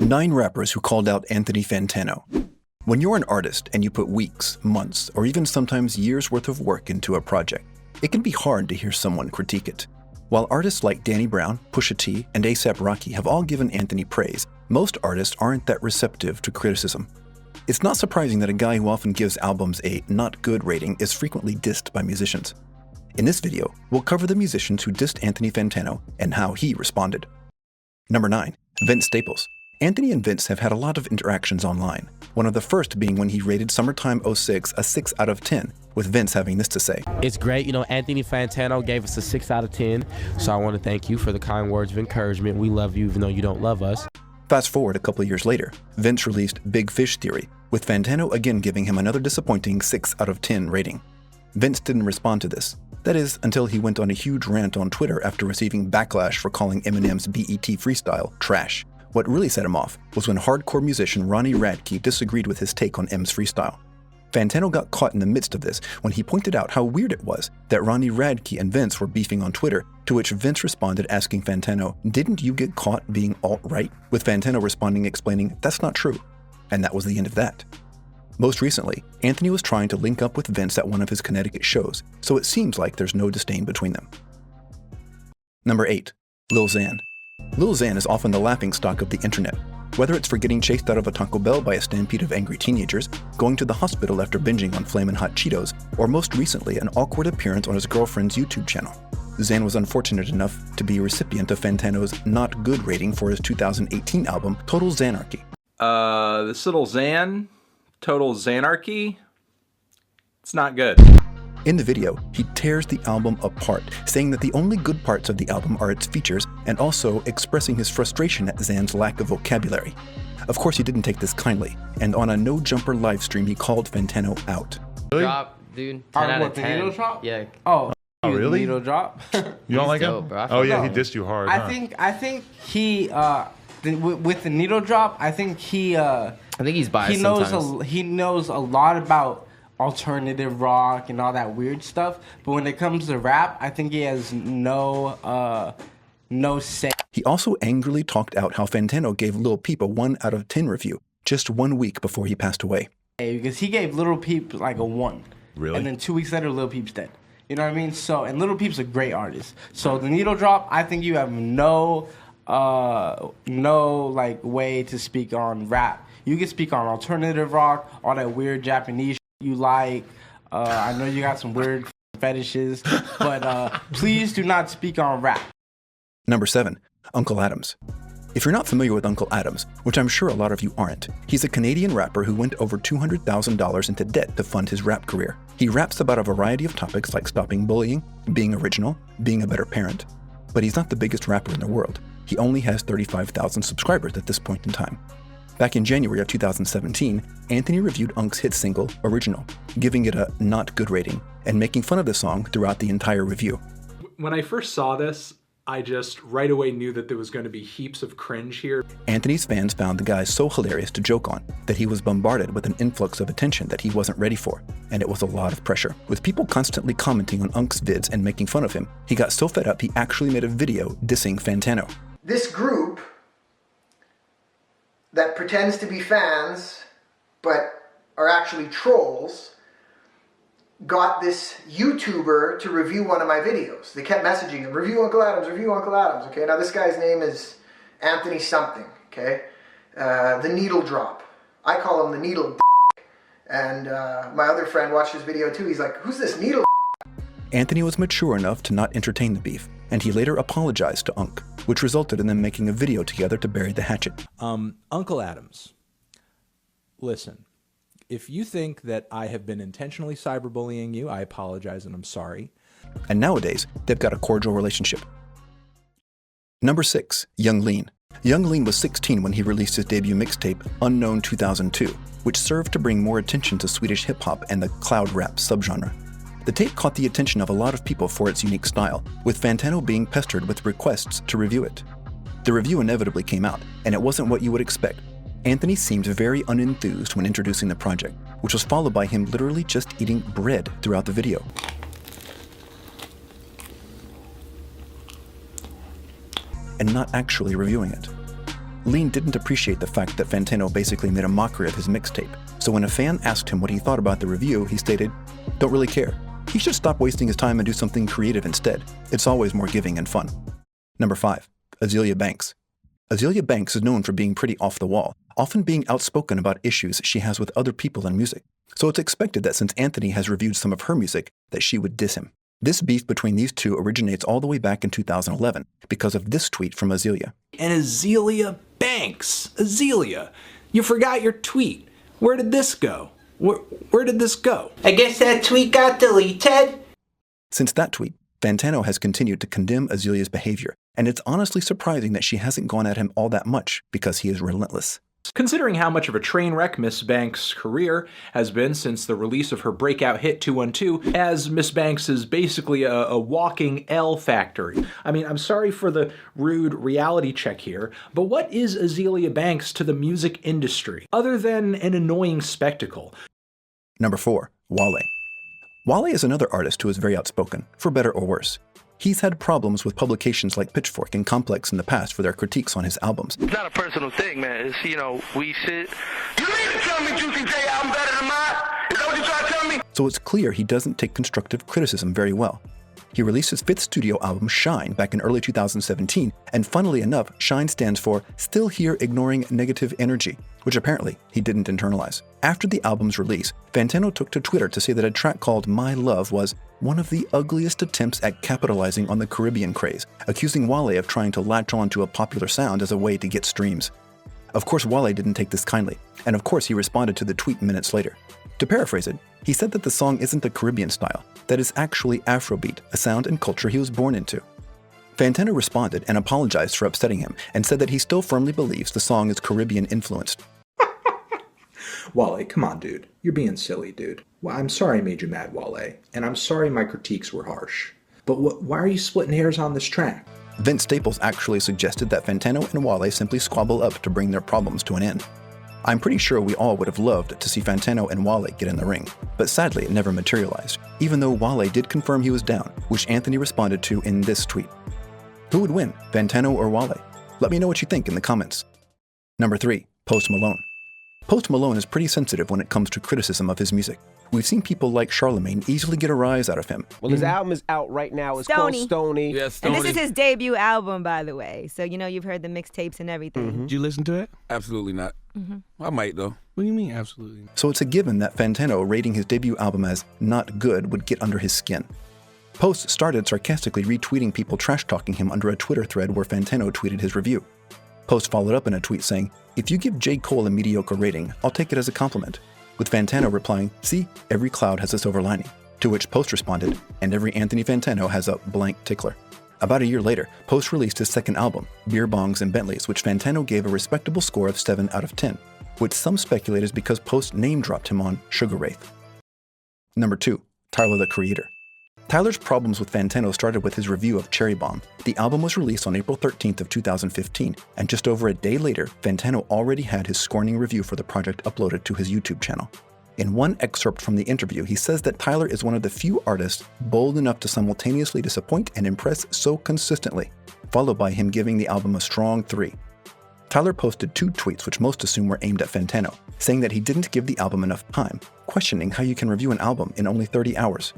9 rappers who called out Anthony Fantano. When you're an artist and you put weeks, months, or even sometimes years worth of work into a project, it can be hard to hear someone critique it. While artists like Danny Brown, Pusha T, and A$AP Rocky have all given Anthony praise, most artists aren't that receptive to criticism. It's not surprising that a guy who often gives albums a not good rating is frequently dissed by musicians. In this video, we'll cover the musicians who dissed Anthony Fantano and how he responded. Number 9. Vince Staples. Anthony and Vince have had a lot of interactions online, one of the first being when he rated Summertime '06 a 6 out of 10, with Vince having this to say. It's great, Anthony Fantano gave us a 6 out of 10, so I want to thank you for the kind words of encouragement. We love you even though you don't love us. Fast forward a couple years later, Vince released Big Fish Theory, with Fantano again giving him another disappointing 6 out of 10 rating. Vince didn't respond to this. That is, until he went on a huge rant on Twitter after receiving backlash for calling Eminem's BET freestyle trash. What really set him off was when hardcore musician Ronnie Radke disagreed with his take on M's freestyle. Fantano got caught in the midst of this when he pointed out how weird it was that Ronnie Radke and Vince were beefing on Twitter, to which Vince responded asking Fantano, "Didn't you get caught being alt-right?" with Fantano responding explaining, "That's not true." And that was the end of that. Most recently, Anthony was trying to link up with Vince at one of his Connecticut shows, so it seems like there's no disdain between them. Number 8. Lil Xan. Lil Xan is often the laughingstock of the internet, whether it's for getting chased out of a Taco Bell by a stampede of angry teenagers, going to the hospital after binging on Flamin' Hot Cheetos, or most recently an awkward appearance on his girlfriend's YouTube channel. Xan was unfortunate enough to be a recipient of Fantano's not good rating for his 2018 album Total Xanarchy. This little Xan, Total Xanarchy, it's not good. In the video, he tears the album apart, saying that the only good parts of the album are its features, and also expressing his frustration at Xan's lack of vocabulary. Of course, he didn't take this kindly, and on a No Jumper livestream, he called Fantano out. Really? Drop, dude. 10 out of 10. TheNeedleDrop? Yeah. Oh, really? TheNeedleDrop. You don't like dope, him? bro. Oh yeah, No. he dissed you hard. I think he with TheNeedleDrop, I think he he's biased he knows sometimes. he knows a lot about alternative rock and all that weird stuff, but when it comes to rap, I think he has no say. He also angrily talked out how Fantano gave Lil Peep a 1 out of 10 review just 1 week before he passed away. Because he gave Lil Peep like a 1. Really? And then 2 weeks later, Lil Peep's dead. You know what I mean? So, and Lil Peep's a great artist. So TheNeedleDrop, I think you have no like way to speak on rap. You can speak on alternative rock, all that weird Japanese you like. I know you got some weird fetishes, but please do not speak on rap. Number 7. Uncle Adams. If you're not familiar with Uncle Adams, which I'm sure a lot of you aren't, he's a Canadian rapper who went over $200,000 into debt to fund his rap career. He raps about a variety of topics like stopping bullying, being original, being a better parent. But he's not the biggest rapper in the world. He only has 35,000 subscribers at this point in time. Back in January of 2017, Anthony reviewed Unc's hit single, Original, giving it a not good rating, and making fun of the song throughout the entire review. When I first saw this, I just right away knew that there was going to be heaps of cringe here. Anthony's fans found the guy so hilarious to joke on that he was bombarded with an influx of attention that he wasn't ready for, and it was a lot of pressure. With people constantly commenting on Unc's vids and making fun of him, he got so fed up he actually made a video dissing Fantano. This group that pretends to be fans but are actually trolls got this YouTuber to review one of my videos. They kept messaging him, review Uncle Adams, okay? Now this guy's name is Anthony something, okay? TheNeedleDrop. I call him the Needle and my other friend watched his video too. He's like, who's this Needle? Anthony was mature enough to not entertain the beef, and he later apologized to Unc, which resulted in them making a video together to bury the hatchet. Uncle Adams, listen, if you think that I have been intentionally cyberbullying you, I apologize and I'm sorry. And nowadays, they've got a cordial relationship. Number 6. Young Lean. Young Lean was 16 when he released his debut mixtape, Unknown 2002, which served to bring more attention to Swedish hip-hop and the cloud rap subgenre. The tape caught the attention of a lot of people for its unique style, with Fantano being pestered with requests to review it. The review inevitably came out, and it wasn't what you would expect. Anthony seemed very unenthused when introducing the project, which was followed by him literally just eating bread throughout the video. And not actually reviewing it. Lean didn't appreciate the fact that Fantano basically made a mockery of his mixtape, so when a fan asked him what he thought about the review, he stated, "Don't really care. He should stop wasting his time and do something creative instead. It's always more giving and fun." Number 5. Azealia Banks. Azealia Banks is known for being pretty off the wall, often being outspoken about issues she has with other people in music. So it's expected that since Anthony has reviewed some of her music, that she would diss him. This beef between these two originates all the way back in 2011 because of this tweet from Azealia. And Azealia Banks. Azealia, you forgot your tweet. Where did this go? Where did this go? I guess that tweet got deleted. Since that tweet, Fantano has continued to condemn Azelia's behavior, and it's honestly surprising that she hasn't gone at him all that much because he is relentless. Considering how much of a train wreck Miss Banks' career has been since the release of her breakout hit 212, as Miss Banks is basically a walking L factory. I mean, I'm sorry for the rude reality check here, but what is Azealia Banks to the music industry, other than an annoying spectacle? Number 4. Walle. Walle is another artist who is very outspoken, for better or worse. He's had problems with publications like Pitchfork and Complex in the past for their critiques on his albums. It's not a personal thing, man. It's, we sit. You mean to tell me Juicy J album better than mine? Is that what you trying to tell me? So it's clear he doesn't take constructive criticism very well. He released his 5th studio album, Shine, back in early 2017, and funnily enough, Shine stands for Still Here Ignoring Negative Energy, which apparently he didn't internalize. After the album's release, Fantano took to Twitter to say that a track called My Love was one of the ugliest attempts at capitalizing on the Caribbean craze, accusing Walle of trying to latch on to a popular sound as a way to get streams. Of course, Walle didn't take this kindly, and of course he responded to the tweet minutes later. To paraphrase it, he said that the song isn't a Caribbean style, that it's actually Afrobeat, a sound and culture he was born into. Fantano responded and apologized for upsetting him, and said that he still firmly believes the song is Caribbean influenced. Walle, come on, dude. You're being silly, dude. Well, I'm sorry I made you mad, Walle, and I'm sorry my critiques were harsh. But why are you splitting hairs on this track? Vince Staples actually suggested that Fantano and Walle simply squabble up to bring their problems to an end. I'm pretty sure we all would have loved to see Fantano and Walle get in the ring, but sadly it never materialized, even though Walle did confirm he was down, which Anthony responded to in this tweet. Who would win, Fantano or Walle? Let me know what you think in the comments. Number 3. Post Malone. Post Malone is pretty sensitive when it comes to criticism of his music. We've seen people like Charlemagne easily get a rise out of him. Well, his album is out right now. It's called Stoney. Yeah, Stoney. And this is his debut album, by the way. So, you've heard the mixtapes and everything. Did you listen to it? Absolutely not. I might, though. What do you mean, absolutely? So it's a given that Fantano rating his debut album as not good would get under his skin. Post started sarcastically retweeting people trash-talking him under a Twitter thread where Fantano tweeted his review. Post followed up in a tweet saying, "If you give J. Cole a mediocre rating, I'll take it as a compliment," with Fantano replying, "See, every cloud has a silver lining," to which Post responded, "And every Anthony Fantano has a blank tickler." About a year later, Post released his second album, Beer Bongs and Bentleys, which Fantano gave a respectable score of 7 out of 10, which some speculate is because Post name-dropped him on Sugar Wraith. Number 2. Tyler the Creator. Tyler's problems with Fantano started with his review of Cherry Bomb. The album was released on April 13th of 2015, and just over a day later, Fantano already had his scorning review for the project uploaded to his YouTube channel. In one excerpt from the interview, he says that Tyler is one of the few artists bold enough to simultaneously disappoint and impress so consistently, followed by him giving the album a strong 3. Tyler posted 2 tweets which most assume were aimed at Fantano, saying that he didn't give the album enough time, questioning how you can review an album in only 30 hours.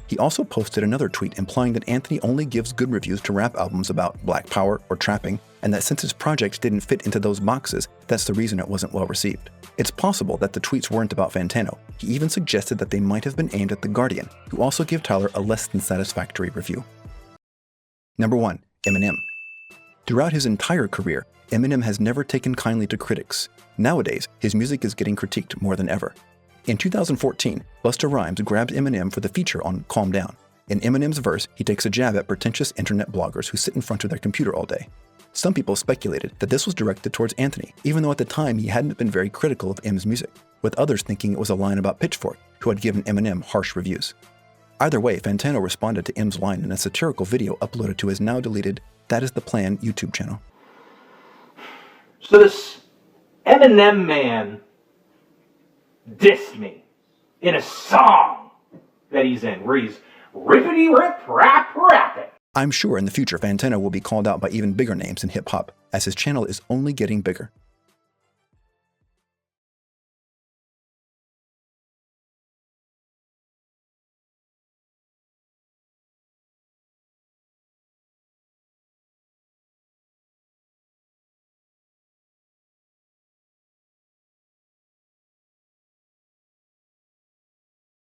He also posted another tweet implying that Anthony only gives good reviews to rap albums about black power or trapping, and that since his project didn't fit into those boxes, that's the reason it wasn't well received. It's possible that the tweets weren't about Fantano. He even suggested that they might have been aimed at The Guardian, who also gave Tyler a less than satisfactory review. Number 1. Eminem. Throughout his entire career, Eminem has never taken kindly to critics. Nowadays, his music is getting critiqued more than ever. In 2014, Busta Rhymes grabbed Eminem for the feature on Calm Down. In Eminem's verse, he takes a jab at pretentious internet bloggers who sit in front of their computer all day. Some people speculated that this was directed towards Anthony, even though at the time he hadn't been very critical of M's music, with others thinking it was a line about Pitchfork, who had given Eminem harsh reviews. Either way, Fantano responded to M's line in a satirical video uploaded to his now-deleted That Is The Plan YouTube channel. So this Eminem man dissed me in a song that he's in, where he's rippity-rip-rap-rapping. I'm sure in the future Fantano will be called out by even bigger names in hip-hop, as his channel is only getting bigger.